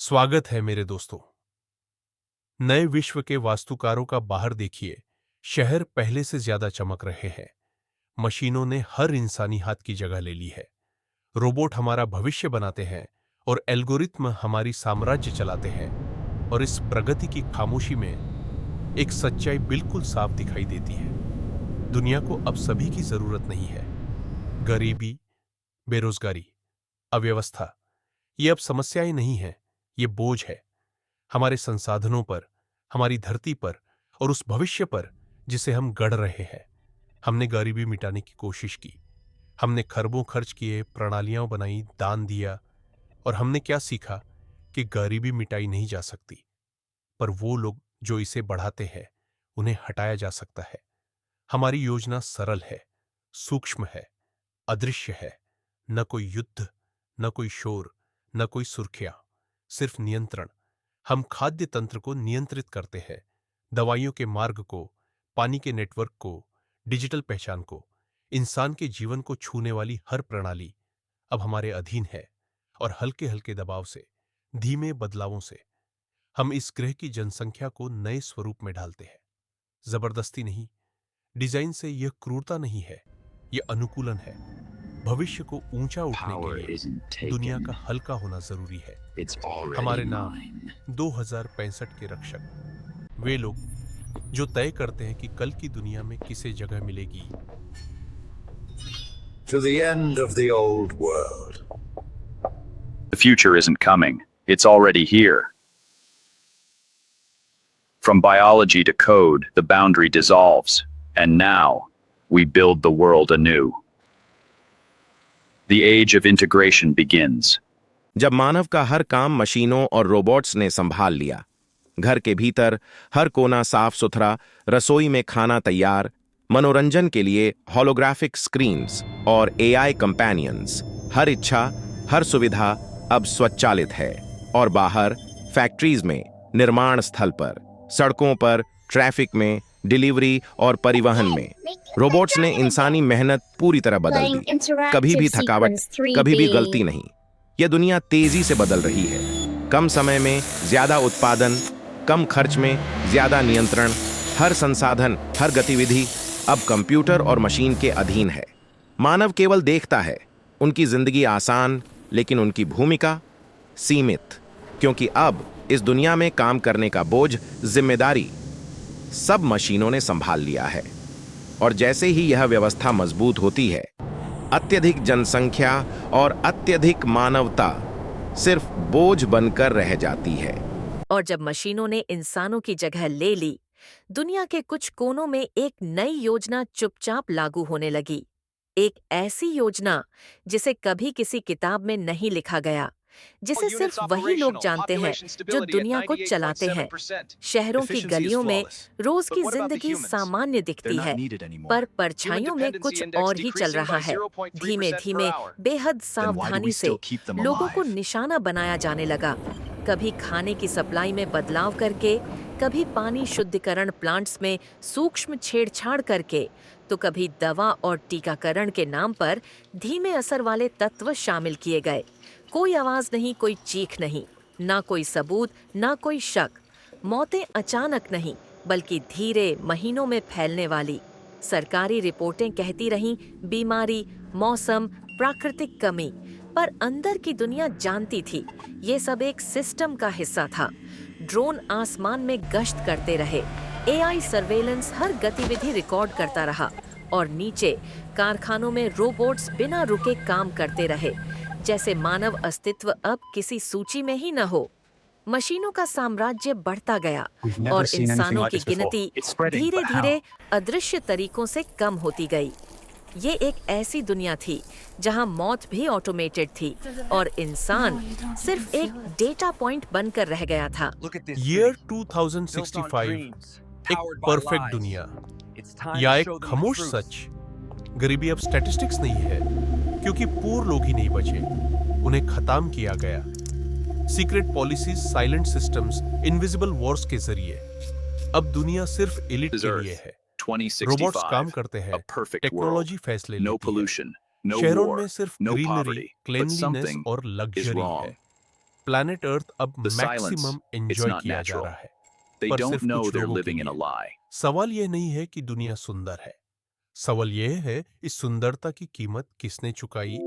स्वागत है मेरे दोस्तों। नए विश्व के वास्तुकारों का बाहर देखिए। शहर पहले से ज्यादा चमक रहे हैं। मशीनों ने हर इंसानी हाथ की जगह ले ली है। रोबोट हमारा भविष्य बनाते हैं और एल्गोरिथ्म हमारी साम्राज्य चलाते हैं। और इस प्रगति की खामोशी में एक सच्चाई बिल्कुल साफ दिखाई देती है। दुनिया को अब सभी की जरूरत नहीं है। गरीबी, बेरोजगारी, अव्यवस्था ये अब समस्याएं नहीं है, ये बोझ है हमारे संसाधनों पर, हमारी धरती पर और उस भविष्य पर जिसे हम गढ़ रहे हैं। हमने गरीबी मिटाने की कोशिश की। हमने खरबों खर्च किए, प्रणालियां बनाई, दान दिया। और हमने क्या सीखा कि गरीबी मिटाई नहीं जा सकती, पर वो लोग जो इसे बढ़ाते हैं उन्हें हटाया जा सकता है। हमारी योजना सरल है, सूक्ष्म है, अदृश्य है। न कोई युद्ध, न कोई शोर, न कोई सुर्खियां, सिर्फ नियंत्रण। हम खाद्य तंत्र को नियंत्रित करते हैं, दवाइयों के मार्ग को, पानी के नेटवर्क को, डिजिटल पहचान को। इंसान के जीवन को छूने वाली हर प्रणाली अब हमारे अधीन है। और हल्के हल्के दबाव से, धीमे बदलावों से हम इस ग्रह की जनसंख्या को नए स्वरूप में ढालते हैं। जबरदस्ती नहीं, डिजाइन से यह क्रूरता नहीं है, यह अनुकूलन है। भविष्य को ऊंचा उठने के लिए दुनिया का हल्का होना जरूरी है। हमारे नाम 2065 के रक्षक, वे लोग जो तय करते हैं कि कल की दुनिया में किसे जगह मिलेगी। To the end of the old world. The future isn't coming, it's already here. From biology to code, the boundary dissolves, and now we build the world anew. The age of integration begins. जब मानव का हर काम मशीनों और robots ने संभाल लिया, घर के भीतर हर कोना साफ सुथरा, रसोई में खाना तैयार, मनोरंजन के लिए होलोग्राफिक स्क्रीन्स और एआई कंपेनियंस, हर इच्छा, हर सुविधा अब स्वचालित है। और बाहर फैक्ट्रीज में, निर्माण स्थल पर, सड़कों पर, ट्रैफिक में, डिलीवरी और परिवहन में रोबोट्स ने इंसानी मेहनत पूरी तरह बदल दी। कभी भी थकावट, कभी भी गलती नहीं। यह दुनिया तेजी से बदल रही है। कम समय में ज्यादा उत्पादन, कम खर्च में ज्यादा नियंत्रण। हर संसाधन, हर गतिविधि अब कंप्यूटर और मशीन के अधीन है। मानव केवल देखता है। उनकी जिंदगी आसान, लेकिन उनकी भूमिका सीमित, क्योंकि अब इस दुनिया में काम करने का बोझ, जिम्मेदारी सब मशीनों ने संभाल लिया है। और जैसे ही यह व्यवस्था मजबूत होती है, अत्यधिक जनसंख्या और अत्यधिक मानवता सिर्फ बोझ बनकर रह जाती है। और जब मशीनों ने इंसानों की जगह ले ली, दुनिया के कुछ कोनों में एक नई योजना चुपचाप लागू होने लगी। एक ऐसी योजना जिसे कभी किसी किताब में नहीं लिखा गया, जिसे सिर्फ वही लोग जानते हैं जो दुनिया को चलाते हैं। शहरों की गलियों में रोज की जिंदगी सामान्य दिखती है, पर परछाइयों में कुछ और ही चल रहा है। धीमे धीमे, बेहद सावधानी से लोगों को निशाना बनाया जाने लगा। कभी खाने की सप्लाई में बदलाव करके, कभी पानी शुद्धिकरण प्लांट्स में सूक्ष्म छेड़छाड़ करके, तो कभी दवा और टीकाकरण के नाम पर धीमे असर वाले तत्व शामिल किए गए। कोई आवाज नहीं, कोई चीख नहीं, ना कोई सबूत, ना कोई शक। मौतें अचानक नहीं, बल्कि धीरे, महीनों में फैलने वाली। सरकारी रिपोर्टें कहती रहीं बीमारी, मौसम, प्राकृतिक कमी, पर अंदर की दुनिया जानती थी ये सब एक सिस्टम का हिस्सा था। ड्रोन आसमान में गश्त करते रहे, एआई सर्वेलेंस हर गतिविधि रिकॉर्ड करता रहा, और नीचे कारखानों में रोबोट्स बिना रुके काम करते रहे, जैसे मानव अस्तित्व अब किसी सूची में ही न हो। मशीनों का साम्राज्य बढ़ता गया और इंसानों की गिनती धीरे धीरे अदृश्य तरीकों से कम होती गई। ये एक ऐसी दुनिया थी जहां मौत भी ऑटोमेटेड थी और इंसान सिर्फ एक डेटा पॉइंट बनकर रह गया था। ईयर 2065, एक परफेक्ट दुनिया या एक खामोश सच। गरीबी अब स्टैटिस्टिक्स नहीं है, क्योंकि पूर लोग ही नहीं बचे, उन्हें खत्म किया गया। Secret policies, silent systems, invisible Wars के जरिए अब दुनिया सिर्फ एलिट के लिए है। रोबोट्स काम करते हैं, टेक्नोलॉजी फैसले लेती है। शहरों में सिर्फ ग्रीनरी, क्लीनलीनेस और लग्जरी है। प्लैनेट अर्थ अब The silence, maximum it's enjoy not किया जा natural. रहा है, They पर don't सिर्फ know कुछ they're लोगों के living in a लिए। lie. सवाल यह नहीं है कि दुनिया सुंदर है, सवाल यह है इस सुंदरता की कीमत किसने चुकाई।